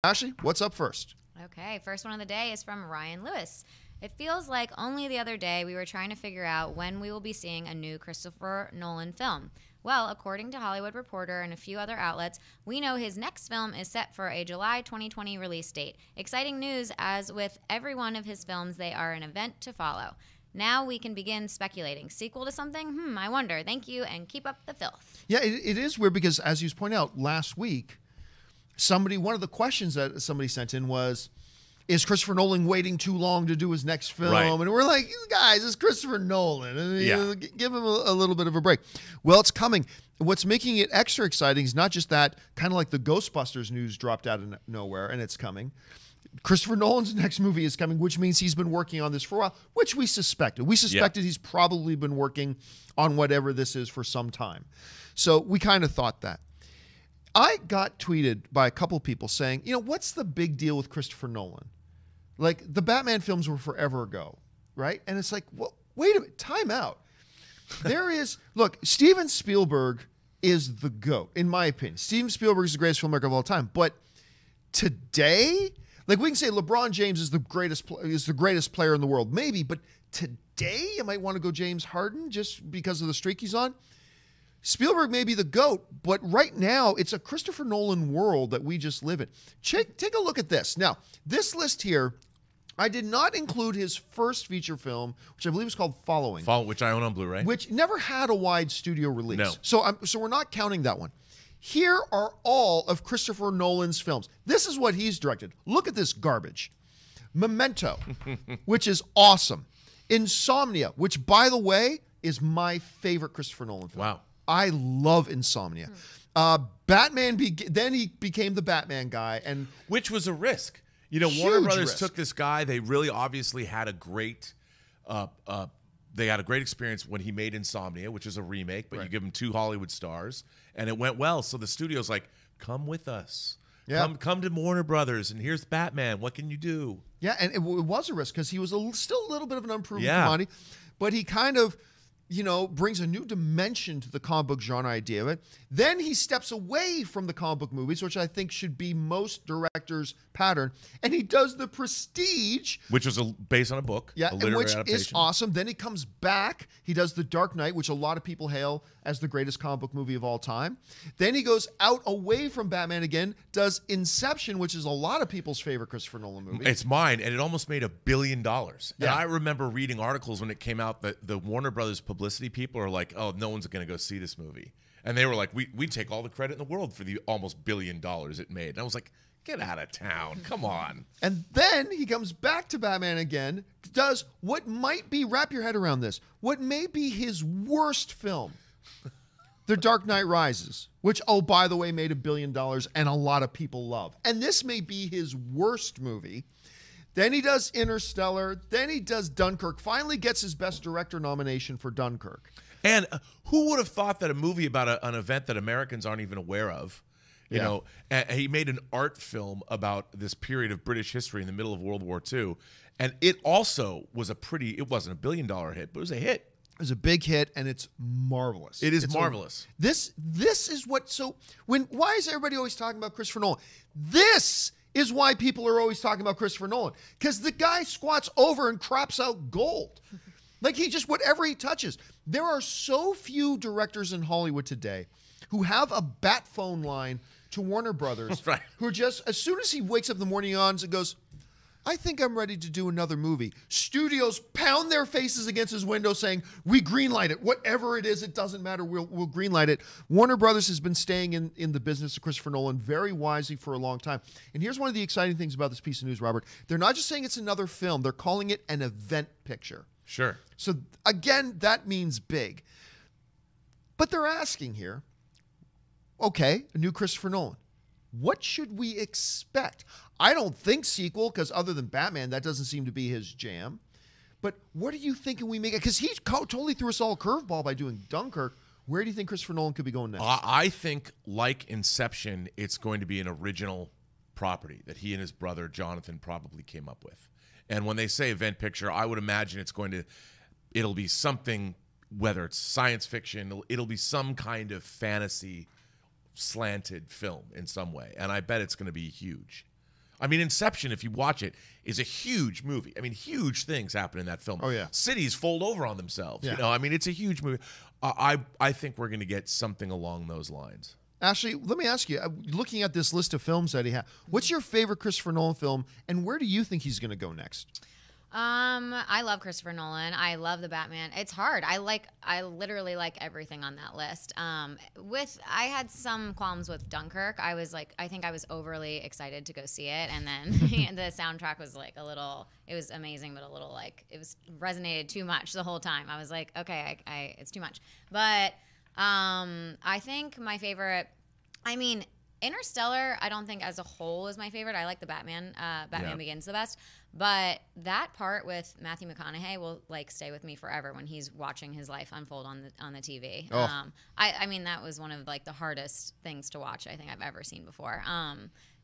Ashley, what's up first? Okay, first one of the day is from Ryan Lewis. It feels like only the other day we were trying to figure out when we will be seeing a new Christopher Nolan film. Well, according to Hollywood Reporter and a few other outlets, we know his next film is set for a July 2020 release date. Exciting news, as with every one of his films, they are an event to follow. Now we can begin speculating. Sequel to something? I wonder. Thank you, and keep up the filth. Yeah, it is weird because, as you pointed out last week, one of the questions that somebody sent in was, is Christopher Nolan waiting too long to do his next film? Right. And we're like, guys, it's Christopher Nolan. And Yeah. give him a little bit of a break. Well, it's coming. What's making it extra exciting is not just that, kind of like the Ghostbusters news dropped out of nowhere, and it's coming. Christopher Nolan's next movie is coming, which means he's been working on this for a while, which we suspected. We suspected he's probably been working on whatever this is for some time. So we kind of thought that. I got tweeted by a couple people saying, what's the big deal with Christopher Nolan? Like, the Batman films were forever ago, right? And it's like, well, wait a minute, time out. Look, Steven Spielberg is the GOAT, in my opinion. Steven Spielberg is the greatest filmmaker of all time. But today, like, we can say LeBron James is the greatest player in the world, maybe. But today, you might want to go James Harden just because of the streak he's on. Spielberg may be the GOAT, but right now it's a Christopher Nolan world that we just live in. Take a look at this. Now, this list here, I did not include his first feature film, which I believe is called Following. Which I own on Blu-ray. Which never had a wide studio release. No. So we're not counting that one. Here are all of Christopher Nolan's films. This is what he's directed. Look at this garbage. Memento, which is awesome. Insomnia, which, by the way, is my favorite Christopher Nolan film. Wow. I love Insomnia. Batman, then he became the Batman guy. Which was a risk. Huge Warner Brothers risk. took this guy. They really obviously had a great experience when he made Insomnia, which is a remake, but you give him 2 Hollywood stars, and it went well. So the studio's like, come with us. Yeah. Come to Warner Brothers, and here's Batman. What can you do? Yeah, and it was a risk because he was still a little bit of an unproven commodity, but he kind of brings a new dimension to the comic book genre idea of it. Then he steps away from the comic book movies, which I think should be most directors' pattern, and he does The Prestige. Which was based on a book, a literary which adaptation. is awesome. Then he comes back. He does The Dark Knight, which a lot of people hail as the greatest comic book movie of all time. Then he goes out away from Batman again, does Inception, which is a lot of people's favorite Christopher Nolan movie. It's mine, and it almost made $1 billion. Yeah. And I remember reading articles when it came out that the Warner Brothers publicity people are like, oh, no one's going to go see this movie. And they were like, we take all the credit in the world for the almost $1 billion it made. And I was like, get out of town. Come on. And then he comes back to Batman again, does what might be, wrap your head around this, what may be his worst film, The Dark Knight Rises, which, oh, by the way, made $1 billion and a lot of people love. And this may be his worst movie. Then he does Interstellar. Then he does Dunkirk. Finally gets his Best Director nomination for Dunkirk. And who would have thought that a movie about an event that Americans aren't even aware of, and he made an art film about this period of British history in the middle of World War II. And it also was it wasn't $1 billion hit, but it was a hit. It was a big hit, and it's marvelous. It's marvelous. This is what, why is everybody always talking about Christopher Nolan? This is why people are always talking about Christopher Nolan, because the guy squats over and craps out gold. Like, he just, whatever he touches. There are so few directors in Hollywood today who have a bat phone line to Warner Brothers, right, who are just, as soon as he wakes up in the morning, yawns and goes, I think I'm ready to do another movie. Studios pound their faces against his window saying, we greenlight it. Whatever it is, it doesn't matter. We'll greenlight it. Warner Brothers has been staying in the business of Christopher Nolan very wisely for a long time. And here's one of the exciting things about this piece of news, Robert. They're not just saying it's another film. They're calling it an event picture. Sure. So, again, that means big. But they're asking here, okay, a new Christopher Nolan. What should we expect? I don't think sequel, because other than Batman, that doesn't seem to be his jam. But what are you thinking we make it? Because he totally threw us all a curveball by doing Dunkirk. Where do you think Christopher Nolan could be going next? I think, like Inception, it's going to be an original property that he and his brother Jonathan probably came up with. And when they say event picture, I would imagine it'll be something, whether it's science fiction, it'll be some kind of fantasy slanted film in some way. And I bet it's going to be huge. I mean, Inception, if you watch it, is a huge movie. I mean, huge things happen in that film. Oh, yeah. Cities fold over on themselves. Yeah. You know, I mean, it's a huge movie. I think we're going to get something along those lines. Ashley, let me ask you, looking at this list of films that he had, what's your favorite Christopher Nolan film, and where do you think he's going to go next? I love Christopher Nolan. I love the Batman. It's hard. I literally like everything on that list. I had some qualms with Dunkirk. I think I was overly excited to go see it, and then the soundtrack was like it was amazing, but a little like it was resonated too much the whole time. I was like, okay, it's too much. But I think my favorite, I mean, Interstellar, I don't think as a whole is my favorite. I like the Batman Begins the best. But that part with Matthew McConaughey will like stay with me forever when he's watching his life unfold on the TV. Oh. I mean, that was one of like the hardest things to watch I think I've ever seen before.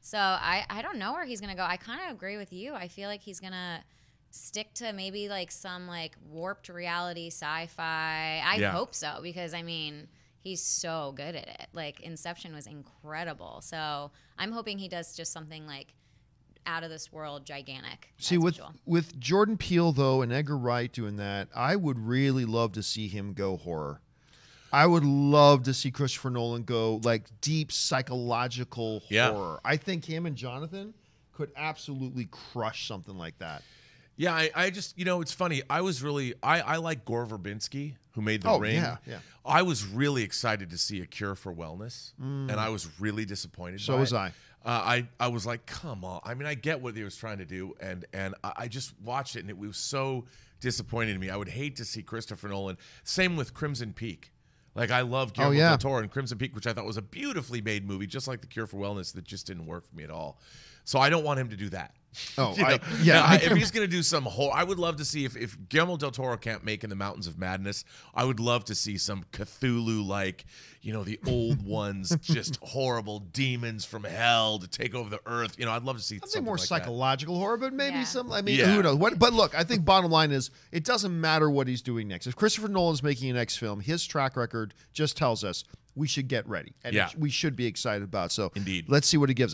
So I don't know where he's gonna go. I kind of agree with you. I feel like he's gonna stick to maybe like some like warped reality sci-fi. I hope so, because I mean, he's so good at it. Like Inception was incredible. So I'm hoping he does just something like out of this world, gigantic. See, with Jordan Peele though and Edgar Wright doing that, I would really love to see him go horror. I would love to see Christopher Nolan go like deep psychological horror. I think him and Jonathan could absolutely crush something like that. Yeah, I just, you know, it's funny. I like Gore Verbinski, who made The Ring. Yeah. I was really excited to see A Cure for Wellness, and I was really disappointed. So was I. I was like, come on. I mean, I get what he was trying to do, and I just watched it, and it was so disappointing to me. I would hate to see Christopher Nolan. Same with Crimson Peak. Like, I love Guillermo del Toro and Crimson Peak, which I thought was a beautifully made movie, just like The Cure for Wellness, that just didn't work for me at all. So I don't want him to do that. Oh, if he's going to do some horror, I would love to see if Guillermo del Toro can't make In the Mountains of Madness, I would love to see some Cthulhu-like, you know, the old ones, just horrible demons from hell to take over the earth. You know, I'd love to see something more like psychological horror, but maybe some. I mean, Yeah. who knows? But look, I think bottom line is it doesn't matter what he's doing next. If Christopher Nolan's making a next film, his track record just tells us we should get ready, and we should be excited about. So, Indeed. Let's see what he gives us.